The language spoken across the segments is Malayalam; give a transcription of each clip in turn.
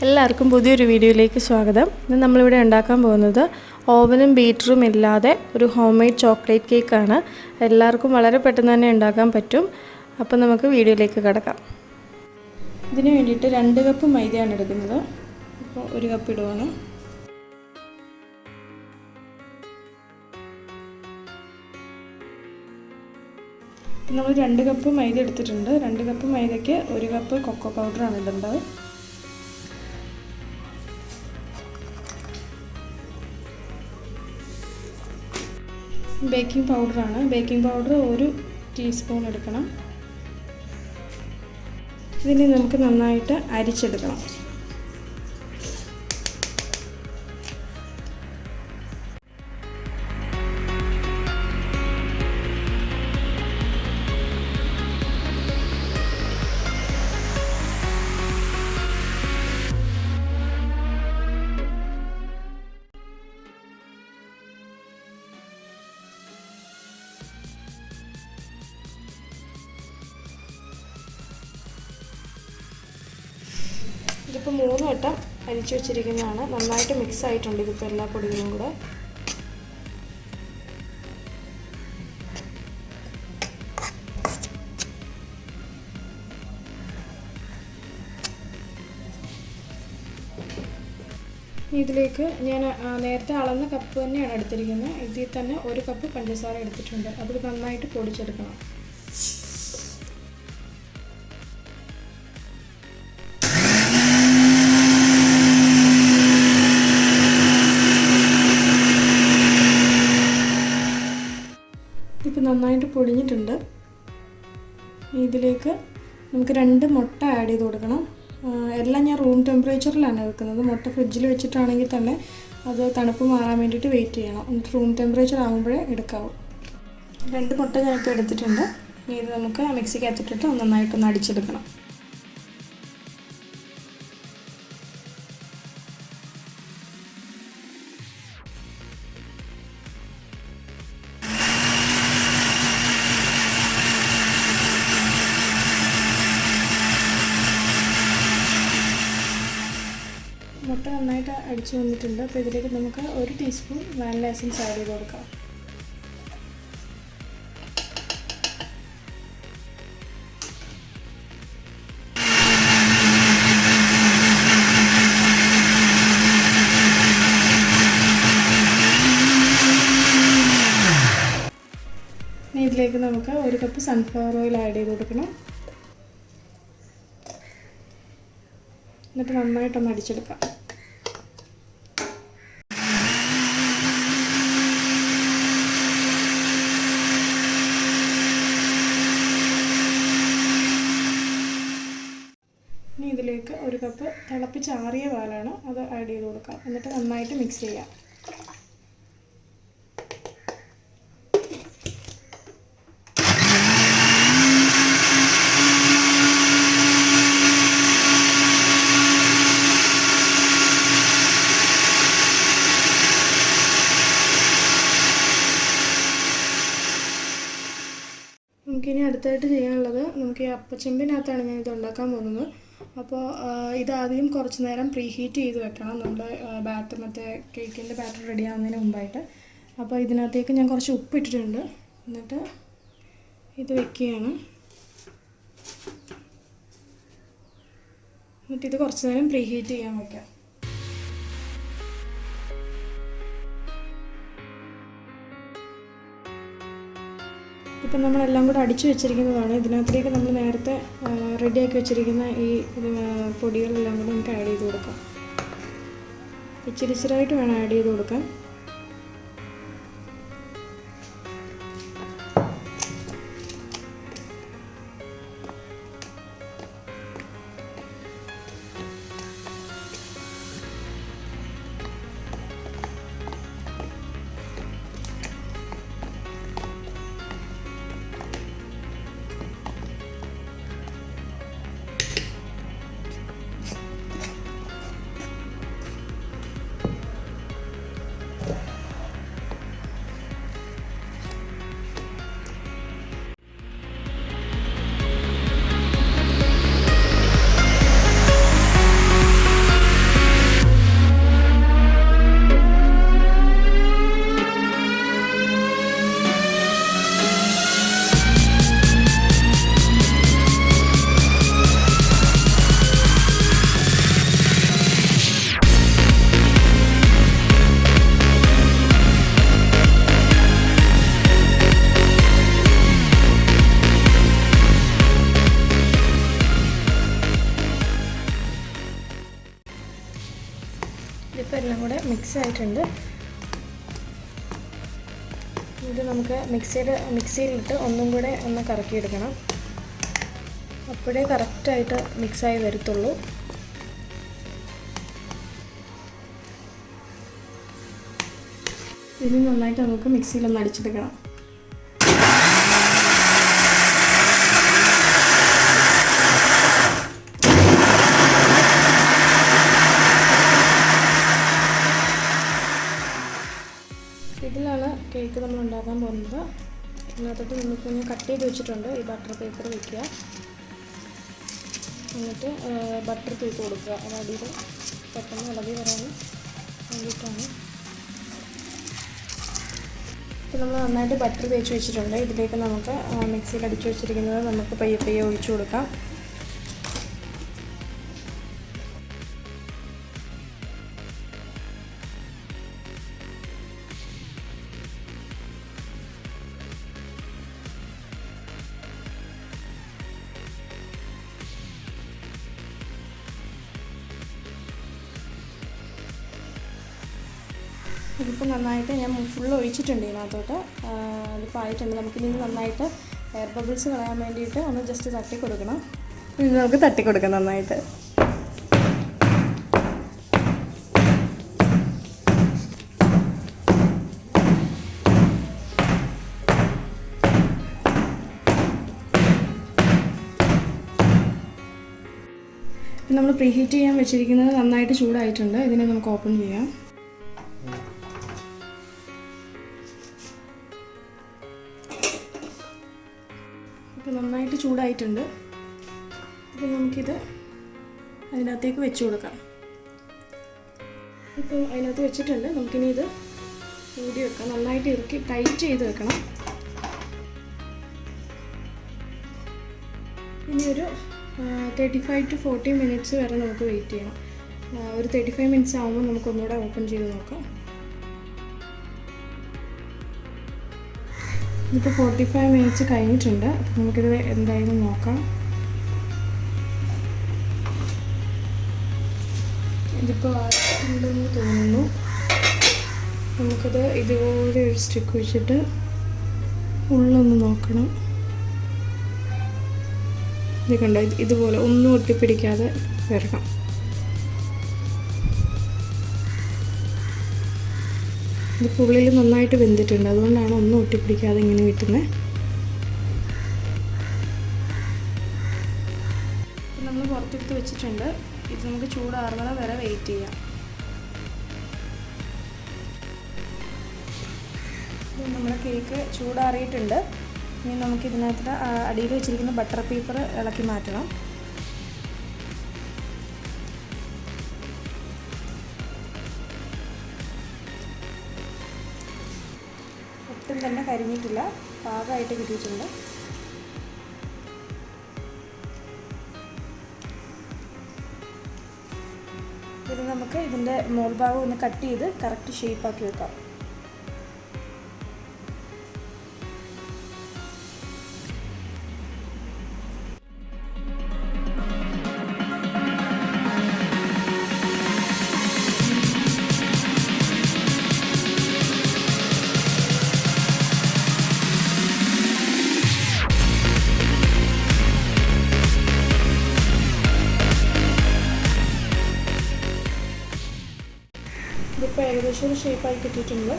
എല്ലാവർക്കും പുതിയൊരു വീഡിയോയിലേക്ക് സ്വാഗതം. ഇന്ന് നമ്മളിവിടെ ഉണ്ടാക്കാൻ പോകുന്നത് ഓവനും ബീറ്ററും ഇല്ലാതെ ഒരു ഹോം മെയ്ഡ് ചോക്ലേറ്റ് കേക്കാണ്. എല്ലാവർക്കും വളരെ പെട്ടെന്ന് തന്നെ ഉണ്ടാക്കാൻ പറ്റും. അപ്പോൾ നമുക്ക് വീഡിയോയിലേക്ക് കടക്കാം. ഇതിന് വേണ്ടിയിട്ട് 2 കപ്പ് മൈദയാണ് എടുക്കുന്നത്. അപ്പോൾ 1 കപ്പ് ഇടുവാണ്. നമ്മൾ 2 കപ്പ് മൈദ എടുത്തിട്ടുണ്ട്. 2 കപ്പ് മൈദയ്ക്ക് 1 കപ്പ് കൊക്കോ പൗഡറാണ് ഇടേണ്ടത്. ബേക്കിംഗ് പൗഡറാണ്. ബേക്കിംഗ് പൗഡർ 1 ടീസ്പൂൺ എടുക്കണം. ഇതിനെ നമുക്ക് നന്നായിട്ട് അരിച്ചെടുക്കണം. ഇതിപ്പോൾ 3 വട്ടം അരിച്ചു വെച്ചിരിക്കുന്നതാണ്. നന്നായിട്ട് മിക്സ് ആയിട്ടുണ്ട് ഇതിപ്പോൾ എല്ലാ പൊടികളും കൂടെ. ഇതിലേക്ക് ഞാൻ നേരത്തെ അളന്ന കപ്പ് തന്നെയാണ് എടുത്തിരിക്കുന്നത്. ഇതിൽ തന്നെ 1 കപ്പ് പഞ്ചസാര എടുത്തിട്ടുണ്ട്. അത് നന്നായിട്ട് പൊടിച്ചെടുക്കണം. ഇപ്പോൾ നന്നായിട്ട് പൊടിഞ്ഞിട്ടുണ്ട്. ഇതിലേക്ക് നമുക്ക് 2 മുട്ട ആഡ് ചെയ്ത് കൊടുക്കണം. എല്ലാം ഞാൻ റൂം ടെമ്പറേച്ചറിലാണ് വെക്കുന്നത്. മുട്ട ഫ്രിഡ്ജിൽ വെച്ചിട്ടാണെങ്കിൽ തന്നെ അത് തണുപ്പ് മാറാൻ വേണ്ടിയിട്ട് വെയിറ്റ് ചെയ്യണം. എന്നിട്ട് റൂം ടെമ്പറേച്ചർ ആകുമ്പോഴേ എടുക്കാവൂ. 2 മുട്ട ഞാനിപ്പോൾ എടുത്തിട്ടുണ്ട്. ഇനി ഇത് നമുക്ക് മിക്സിക്കകത്തിട്ടിട്ട് നന്നായിട്ടൊന്ന് അടിച്ചെടുക്കണം. മുട്ട നന്നായിട്ട് അടിച്ചു വന്നിട്ടുണ്ട്. അപ്പോൾ ഇതിലേക്ക് നമുക്ക് 1 ടീസ്പൂൺ വാനില എസൻസ് ആഡ് ചെയ്ത് കൊടുക്കാം. ഇനി ഇതിലേക്ക് നമുക്ക് 1 കപ്പ് സൺഫ്ലവർ ഓയിൽ ആഡ് ചെയ്ത് കൊടുക്കണം. എന്നിട്ട് നന്നായിട്ടൊന്ന് അടിച്ചെടുക്കാം. ഇനി ഇതിലേക്ക് 1 കപ്പ് തിളപ്പിച്ചാറിയ പാലാണ്, അത് ആഡ് ചെയ്ത് കൊടുക്കാം. എന്നിട്ട് നന്നായിട്ട് മിക്സ് ചെയ്യാം. നമുക്കിനി അടുത്തായിട്ട് ചെയ്യാനുള്ളത്, നമുക്ക് ഈ അപ്പച്ചെമ്പിനകത്താണ് ഞാൻ ഇത് ഉണ്ടാക്കാൻ പോകുന്നത്. അപ്പോൾ ഇതാദ്യം കുറച്ച് നേരം പ്രീ ഹീറ്റ് ചെയ്ത് വെക്കണം. നമ്മുടെ ബാറ്റർ, മറ്റേ കേക്കിൻ്റെ ബാറ്റർ റെഡി ആവുന്നതിന് മുമ്പായിട്ട്. അപ്പോൾ ഇതിനകത്തേക്ക് ഞാൻ കുറച്ച് ഉപ്പ് ഇട്ടിട്ടുണ്ട്. എന്നിട്ട് ഇത് വെക്കുകയാണ്. എന്നിട്ട് ഇത് കുറച്ച് നേരം പ്രീ ഹീറ്റ് ചെയ്യാൻ വയ്ക്കാം. ഇപ്പം നമ്മളെല്ലാം കൂടെ അടിച്ചു വെച്ചിരിക്കുന്നതാണ്. ഇതിനകത്തേക്ക് നമ്മൾ നേരത്തെ റെഡിയാക്കി വെച്ചിരിക്കുന്ന ഈ പൊടികളെല്ലാം കൂടെ നമുക്ക് ആഡ് ചെയ്ത് കൊടുക്കാം. ഇച്ചിരിച്ചിരായിട്ട് വേണം ആഡ് ചെയ്ത് കൊടുക്കാൻ. മിക്സ് ആയിട്ടുണ്ട്. ഇത് നമുക്ക് മിക്സിയിലിട്ട് ഒന്നും കൂടെ ഒന്ന് കറക്കിയെടുക്കണം. അപ്പോഴേ കറക്റ്റായിട്ട് മിക്സായി വരത്തുള്ളൂ. ഇത് നന്നായിട്ട് നമുക്ക് മിക്സിയിലൊന്ന് അടിച്ചെടുക്കണം. ഇതിലാണ് കേക്ക് നമ്മൾ ഉണ്ടാക്കാൻ പോകുന്നത്. ഇതിനകത്തോട്ട് നമുക്കൊന്ന് കട്ട് ചെയ്ത് വെച്ചിട്ടുണ്ട്. ഈ ബട്ടർ പേപ്പർ വയ്ക്കുക, എന്നിട്ട് ബട്ടർ തൂത്ത് കൊടുക്കുക. അത് അടിയിൽ പെട്ടെന്ന് ഇളകി വരാൻ വേണ്ടിയിട്ടാണ്. ഇപ്പോൾ നമ്മൾ നന്നായിട്ട് ബട്ടർ തേച്ച് വെച്ചിട്ടുണ്ട്. ഇതിലേക്ക് നമുക്ക് മിക്സിയിൽ അടിച്ച് വെച്ചിരിക്കുന്നത് നമുക്ക് പയ്യെ പയ്യെ ഒഴിച്ചു കൊടുക്കാം. ഇതിപ്പോൾ നന്നായിട്ട് ഞാൻ ഫുള്ള് ഒഴിച്ചിട്ടുണ്ട് ഇതിനകത്തോട്ട്. ഇതിപ്പോൾ ആയിട്ടുണ്ട്. നമുക്കിനി നന്നായിട്ട് എയർ ബബിൾസ് കളയാൻ വേണ്ടിയിട്ട് ഒന്ന് ജസ്റ്റ് തട്ടി കൊടുക്കണം. ഇത് നമുക്ക് തട്ടി കൊടുക്കാം നന്നായിട്ട്. നമ്മൾ പ്രീഹീറ്റ് ചെയ്യാൻ വെച്ചിരിക്കുന്നത് നന്നായിട്ട് ചൂടായിട്ടുണ്ട്. ഇതിനെ നമുക്ക് ഓപ്പൺ ചെയ്യാം. ഇപ്പോൾ നന്നായിട്ട് ചൂടായിട്ടുണ്ട്. അപ്പോൾ നമുക്കിത് അതിനകത്തേക്ക് വെച്ച് കൊടുക്കാം. ഇപ്പോൾ അതിനകത്ത് വെച്ചിട്ടുണ്ട്. നമുക്കിനി ഇത് മൂടി വെക്കാം. നന്നായിട്ട് ഇറുക്കി ടൈറ്റ് ചെയ്ത് വെക്കണം. ഇനി ഒരു 35 to 40 മിനിറ്റ്സ് വരെ നമുക്ക് വെയിറ്റ് ചെയ്യണം. ഒരു 35 മിനിറ്റ്സ് ആകുമ്പോൾ നമുക്കൊന്നുകൂടെ ഓപ്പൺ ചെയ്ത് നോക്കാം. ഇപ്പോൾ 45 മിനിറ്റ്സ് കഴിഞ്ഞിട്ടുണ്ട്. നമുക്കിത് എന്തായാലും നോക്കാം. ഇതിപ്പോൾ ആയിട്ടുണ്ടെന്ന് തോന്നുന്നു. നമുക്കത് ഇതുപോലെ ഒരു സ്റ്റിക്ക് വെച്ചിട്ട് ഉള്ളൊന്ന് നോക്കണം. ഇത് കണ്ടോ, ഇതുപോലെ ഒന്നും ഒട്ടിപ്പിടിക്കാതെ വരണം. ഇതിപ്പോൾ ഉള്ളിൽ നന്നായിട്ട് വെന്തിട്ടുണ്ട്. അതുകൊണ്ടാണ് ഒന്നും ഒട്ടിപ്പിടിക്കാതെ ഇങ്ങനെ കിട്ടുന്നത്. നമ്മൾ പുറത്തെടുത്ത് വെച്ചിട്ടുണ്ട്. ഇത് നമുക്ക് ചൂടാറുന്നത് വരെ വെയിറ്റ് ചെയ്യാം. നമ്മുടെ കേക്ക് ചൂടാറിയിട്ടുണ്ട്. ഇനി നമുക്ക് ഇതിനകത്ത് അടിയിൽ വെച്ചിരിക്കുന്ന ബട്ടർ പേപ്പർ ഇളക്കി മാറ്റണം. ഒട്ടും തന്നെ കരിഞ്ഞിട്ടില്ല, പാകമായിട്ട് കിട്ടിയിട്ടുണ്ട്. ഇത് നമുക്ക് ഇതിൻ്റെ മോൾ ഭാഗം ഒന്ന് കട്ട് ചെയ്ത് കറക്റ്റ് ഷേപ്പാക്കി വെക്കാം. ഇതിപ്പോൾ ഏകദേശം ഒരു ഷേപ്പായി കിട്ടിയിട്ടുണ്ട്.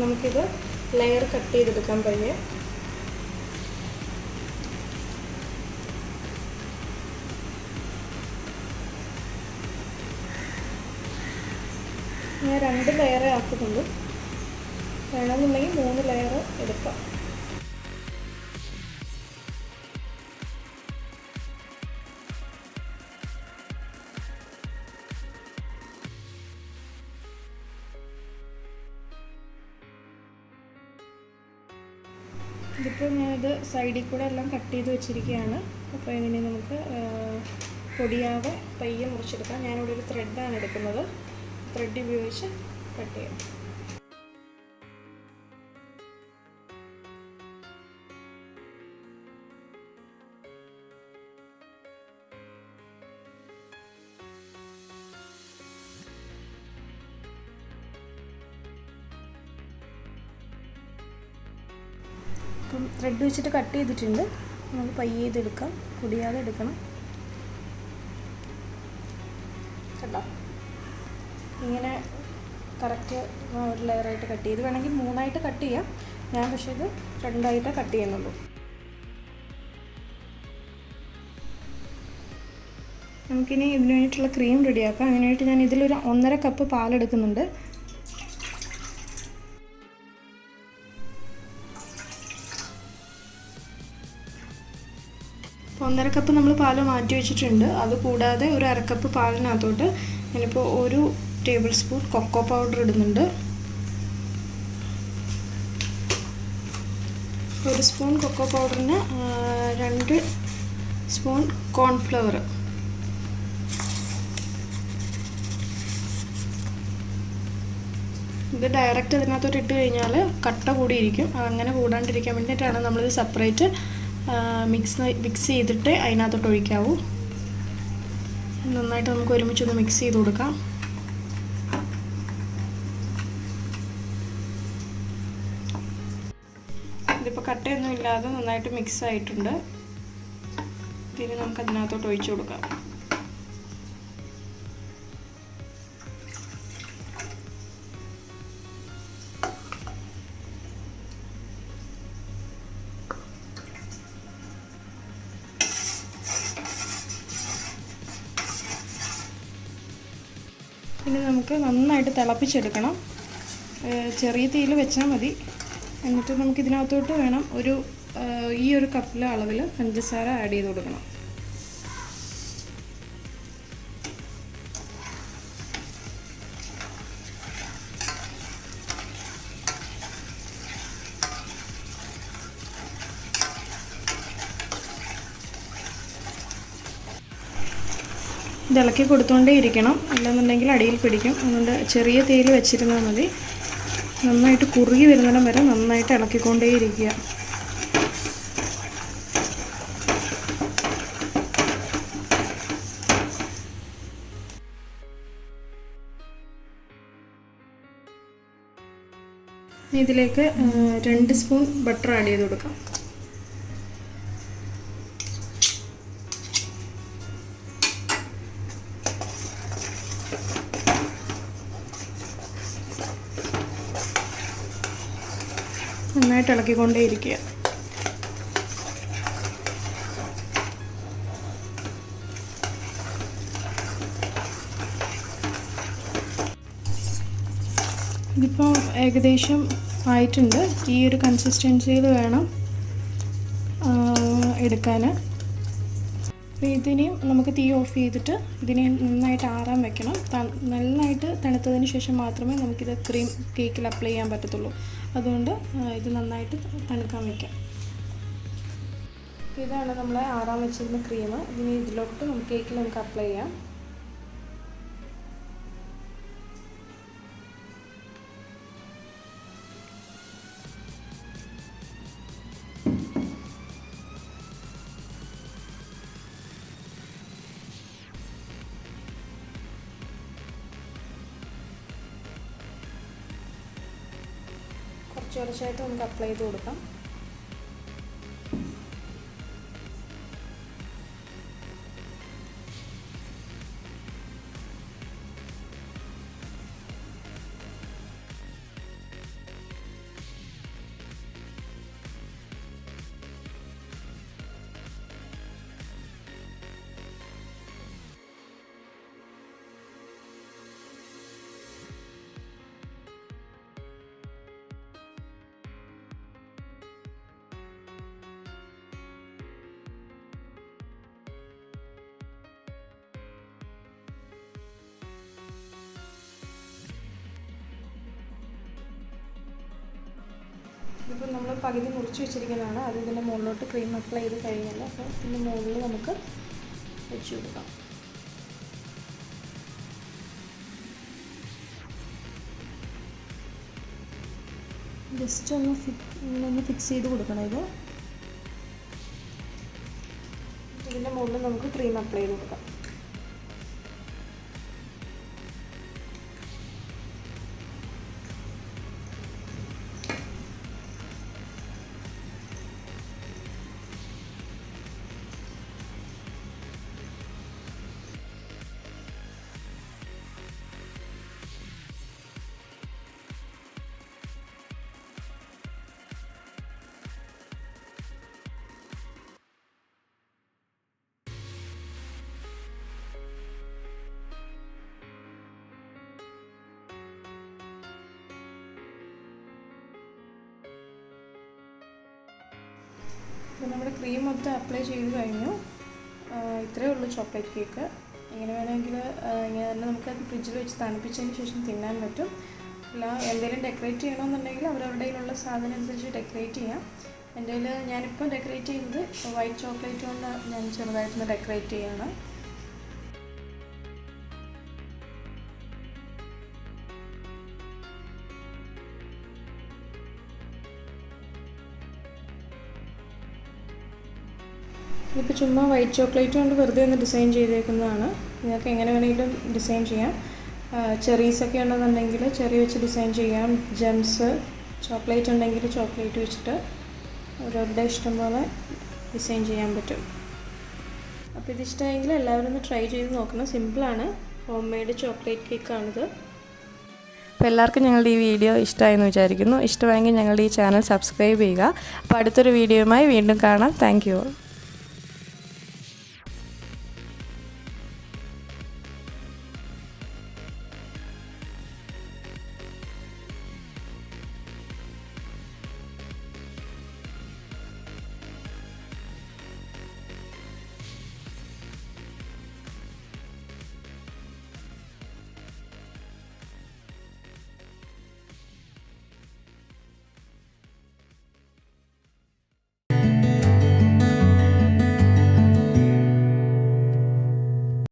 നമുക്കിത് ലെയർ കട്ട് ചെയ്തെടുക്കാൻ പയ്യെ. ഞാൻ 2 ലെയറേ ആക്കുന്നുള്ളൂ. വേണമെന്നുണ്ടെങ്കിൽ 3 ലെയർ എടുക്കാം. ഇതിപ്പോൾ ഞാനിത് സൈഡിൽ കൂടെ എല്ലാം കട്ട് ചെയ്ത് വെച്ചിരിക്കുകയാണ്. അപ്പോൾ ഇതിനെ നമുക്ക് പൊടിയാതെ പയ്യെ മുറിച്ചെടുക്കാം. ഞാനിവിടെ ഒരു ത്രെഡാണ് എടുക്കുന്നത്. ത്രെഡ് ഉപയോഗിച്ച് കട്ട് ചെയ്യാം. അപ്പം ത്രെഡ് വെച്ചിട്ട് കട്ട് ചെയ്തിട്ടുണ്ട്. നമുക്ക് പയ്യെ ഇതെടുക്കാം, പൊടിയാതെ എടുക്കണം കേട്ടോ. ഇങ്ങനെ കറക്റ്റ് ഒരു ലെയറായിട്ട് കട്ട് ചെയ്ത് വേണമെങ്കിൽ 3ആയിട്ട് കട്ട് ചെയ്യാം. ഞാൻ പക്ഷേ ഇത് 2ആയിട്ടേ കട്ട് ചെയ്യുന്നുള്ളൂ. നമുക്കിനി ഇതിന് വേണ്ടിയിട്ടുള്ള ക്രീം റെഡിയാക്കാം. അതിനായിട്ട് ഞാൻ ഇതിലൊരു 1.5 കപ്പ് പാലെടുക്കുന്നുണ്ട്. അപ്പോൾ 1.5 കപ്പ് നമ്മൾ പാൽ മാറ്റി വെച്ചിട്ടുണ്ട്. അതുകൂടാതെ ഒരു 1/2 കപ്പ് പാലിനകത്തോട്ട് ഞാനിപ്പോൾ 1 ടേബിൾ സ്പൂൺ കൊക്കോ പൗഡർ ഇടുന്നുണ്ട്. 1 സ്പൂൺ കൊക്കോ പൗഡറിന് 2 സ്പൂൺ കോൺഫ്ലവർ. ഇത് ഡയറക്റ്റ് അതിനകത്തോട്ട് ഇട്ട് കഴിഞ്ഞാൽ കട്ട കൂടിയിരിക്കും. അങ്ങനെ കൂടാണ്ടിരിക്കാൻ വേണ്ടിയിട്ടാണ് നമ്മളിത് സെപ്പറേറ്റ് മിക്സ് ചെയ്തിട്ട് അതിനകത്തോട്ട് ഒഴിക്കാവൂ. നന്നായിട്ട് നമുക്ക് ഒരുമിച്ചൊന്ന് മിക്സ് ചെയ്ത് കൊടുക്കാം. ഇതിപ്പോൾ കട്ടയൊന്നും ഇല്ലാതെ നന്നായിട്ട് മിക്സ് ആയിട്ടുണ്ട്. ഇനി നമുക്ക് അതിനകത്തോട്ട് ഒഴിച്ചു കൊടുക്കാം. ഇനി നമുക്ക് നന്നായിട്ട് തിളപ്പിച്ചെടുക്കണം. ചെറിയ തീയിൽ വെച്ചാൽ മതി. എന്നിട്ട് നമുക്ക് ഇതിനകത്തോട്ട് വേണം ഈ ഒരു കപ്പിലെ അളവിൽ പഞ്ചസാര ആഡ് ചെയ്ത് കൊടുക്കണം. ഇത് ഇളക്കി കൊടുത്തുകൊണ്ടേ ഇരിക്കണം, അല്ലെന്നുണ്ടെങ്കിൽ അടിയിൽ പിടിക്കും. അതുകൊണ്ട് ചെറിയ തീയിൽ വെച്ചിരുന്നാൽ മതി. നന്നായിട്ട് കുറുകി വരുന്നിടം വരെ നന്നായിട്ട് ഇളക്കിക്കൊണ്ടേ ഇരിക്കുക. ഇതിലേക്ക് 2 സ്പൂൺ ബട്ടർ ആഡ് ചെയ്ത് കൊടുക്കാം. നന്നായിട്ട് ഇളക്കിക്കൊണ്ടേ ഇരിക്കുക. ഇതിപ്പോൾ ഏകദേശം ആയിട്ടുണ്ട്. ഈ ഒരു കൺസിസ്റ്റൻസിയിൽ വേണം എടുക്കാൻ. അപ്പോൾ ഇതിനെയും നമുക്ക് തീ ഓഫ് ചെയ്തിട്ട് ഇതിനെ നന്നായിട്ട് ആറാൻ വെക്കണം. നന്നായിട്ട് തണുത്തതിന് ശേഷം മാത്രമേ നമുക്കിത് ക്രീം കേക്കിൽ അപ്ലൈ ചെയ്യാൻ പറ്റത്തുള്ളൂ. അതുകൊണ്ട് ഇത് നന്നായിട്ട് തണുക്കാൻ വയ്ക്കാം. ഇതാണ് നമ്മൾ ആറാൻ വെച്ചിരുന്ന ക്രീം. ഇതിന് ഇതിലോട്ട് നമുക്ക് കേക്കിൽ നമുക്ക് അപ്ലൈ ചെയ്യാം. കുറച്ചായിട്ട് നമുക്ക് അപ്ലൈ ചെയ്ത് കൊടുക്കാം. ഇപ്പോൾ നമ്മൾ പകുതി മുറിച്ച് വെച്ചിരിക്കുന്നതാണ്. അത് ഇതിൻ്റെ മുകളിലോട്ട് ക്രീം അപ്ലൈ ചെയ്ത് കഴിഞ്ഞാൽ അപ്പോൾ ഇതിൻ്റെ മുകളിൽ നമുക്ക് വെച്ച് കൊടുക്കാം. ജസ്റ്റ് ഒന്ന് ഫിക്സ് ചെയ്ത് കൊടുക്കണം. ഇതിൻ്റെ മുകളിൽ നമുക്ക് ക്രീം അപ്ലൈ ചെയ്ത് കൊടുക്കാം. അപ്പോൾ നമ്മുടെ ക്രീം മൊത്തം അപ്ലൈ ചെയ്ത് കഴിഞ്ഞു. ഇത്രയേ ഉള്ളൂ ചോക്ലേറ്റ് കേക്ക്. ഇങ്ങനെ വേണമെങ്കിൽ ഇങ്ങനെ തന്നെ നമുക്ക് ഫ്രിഡ്ജിൽ വെച്ച് തണുപ്പിച്ചതിന് ശേഷം തിന്നാൻ പറ്റും. അല്ല എന്തെങ്കിലും ഡെക്കറേറ്റ് ചെയ്യണമെന്നുണ്ടെങ്കിൽ അവരവരുടെ കയ്യിലുള്ള സാധനം അനുസരിച്ച് ഡെക്കറേറ്റ് ചെയ്യാം. എൻ്റെ കയ്യിൽ ഞാനിപ്പോൾ ഡെക്കറേറ്റ് ചെയ്യുന്നത് വൈറ്റ് ചോക്ലേറ്റ് കൊണ്ട് ഞാൻ ചെറുതായിട്ടൊന്ന് ഡെക്കറേറ്റ് ചെയ്യുകയാണ്. ഇതിപ്പോൾ ചുമ്മാ വൈറ്റ് ചോക്ലേറ്റ് കൊണ്ട് വെറുതെ ഒന്ന് ഡിസൈൻ ചെയ്തേക്കുന്നതാണ്. നിങ്ങൾക്ക് എങ്ങനെ വേണമെങ്കിലും ഡിസൈൻ ചെയ്യാം. ചെറീസൊക്കെ ഉണ്ടെന്നുണ്ടെങ്കിൽ ചെറി വെച്ച് ഡിസൈൻ ചെയ്യാം. ജെംസ് ചോക്ലേറ്റ് ഉണ്ടെങ്കിൽ ചോക്ലേറ്റ് വെച്ചിട്ട് ഓരോരുടെ ഇഷ്ടം പോലെ ഡിസൈൻ ചെയ്യാൻ പറ്റും. അപ്പോൾ ഇതിഷ്ടമായെങ്കിൽ എല്ലാവരും ഒന്ന് ട്രൈ ചെയ്ത് നോക്കണം. സിമ്പിളാണ്. ഹോം മെയ്ഡ് ചോക്ലേറ്റ് കേക്കാണിത്. അപ്പോൾ എല്ലാവർക്കും ഞങ്ങളുടെ ഈ വീഡിയോ ഇഷ്ടമായെന്ന് വിചാരിക്കുന്നു. ഇഷ്ടമായെങ്കിൽ ഞങ്ങളുടെ ഈ ചാനൽ സബ്സ്ക്രൈബ് ചെയ്യുക. അപ്പോൾ അടുത്തൊരു വീഡിയോയുമായി വീണ്ടും കാണാം. Thank you.